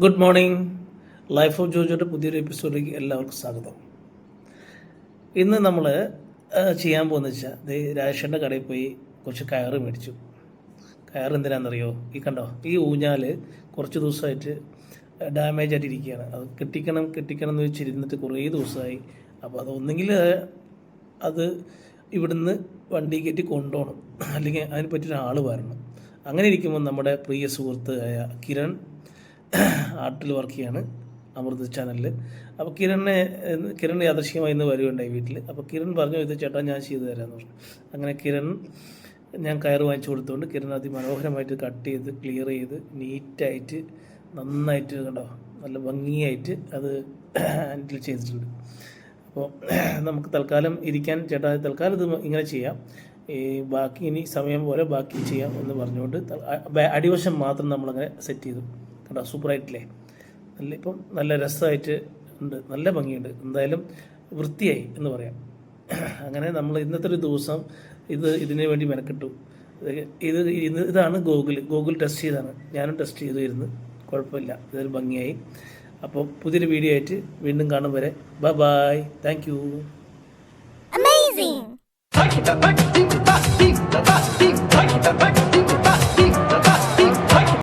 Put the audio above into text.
Good morning. Life of ജോജോയുടെ പുതിയൊരു എപ്പിസോഡിലേക്ക് എല്ലാവർക്കും സ്വാഗതം. ഇന്ന് നമ്മൾ ചെയ്യാൻ പോകുന്നത് വെച്ചാൽ രാജേഷൻ്റെ കടയിൽ പോയി കുറച്ച് കയറ് മേടിച്ചു. കയർ എന്തിനാണെന്നറിയോ? ഈ കണ്ടോ, ഈ ഊഞ്ഞാൽ കുറച്ച് ദിവസമായിട്ട് ഡാമേജ് ആയിട്ട് ഇരിക്കുകയാണ്. അത് കെട്ടിക്കണം എന്ന് വെച്ചിരുന്നിട്ട് കുറേ ദിവസമായി. അപ്പോൾ അതൊന്നെങ്കിൽ അത് ഇവിടുന്ന് വണ്ടി കയറ്റി കൊണ്ടുപോകണം, അല്ലെങ്കിൽ അതിന് പറ്റിയൊരാൾ വരണം. അങ്ങനെ ഇരിക്കുമ്പോൾ നമ്മുടെ പ്രിയ സുഹൃത്തായ കിരൺ ആർട്ടിൽ വർക്ക് ചെയ്യാണ്, അമൃത് ചാനലിൽ. അപ്പോൾ കിരൺ യാദൃശ്ചികമായി ഇന്ന് വരുകയുണ്ടായി വീട്ടിൽ. അപ്പോൾ കിരൺ പറഞ്ഞു, ഇത് ചേട്ടാ ഞാൻ ചെയ്തു തരാമെന്ന് പറഞ്ഞു. അങ്ങനെ ഞാൻ കയറ് വാങ്ങിച്ചു കൊടുത്തുകൊണ്ട് കിരൺ അതിമനോഹരമായിട്ട് കട്ട് ചെയ്ത് ക്ലിയർ ചെയ്ത് നീറ്റായിട്ട് നന്നായിട്ട് കണ്ടോ, നല്ല ഭംഗിയായിട്ട് അത് ഹാൻഡിൽ ചെയ്തിട്ടുണ്ട്. അപ്പോൾ നമുക്ക് തൽക്കാലം ഇരിക്കാൻ ചേട്ടാ തൽക്കാലം ഇത് ഇങ്ങനെ ചെയ്യാം, ബാക്കി ഇനി സമയം പോലെ ബാക്കി ചെയ്യാം എന്ന് പറഞ്ഞുകൊണ്ട് അടിവശം മാത്രം നമ്മളങ്ങനെ സെറ്റ് ചെയ്തു. കണ്ടോ, സൂപ്പറായിട്ടില്ലേ? നല്ല രസമായിട്ട് ഉണ്ട്, നല്ല ഭംഗിയുണ്ട്, എന്തായാലും വൃത്തിയായി എന്ന് പറയാം. അങ്ങനെ നമ്മൾ ഇന്നത്തെ ഒരു ദിവസം ഇതിനു വേണ്ടി മെനക്കെട്ടു. ഇതാണ് ഗൂഗിൾ ടെസ്റ്റ് ചെയ്താണ്, ഞാനും ടെസ്റ്റ് ചെയ്തു ഇരുന്ന്, കുഴപ്പമില്ല, ഇതൊരു ഭംഗിയായി. അപ്പോൾ പുതിയൊരു വീഡിയോ ആയിട്ട് വീണ്ടും കാണും വരെ ബൈ. Thank you.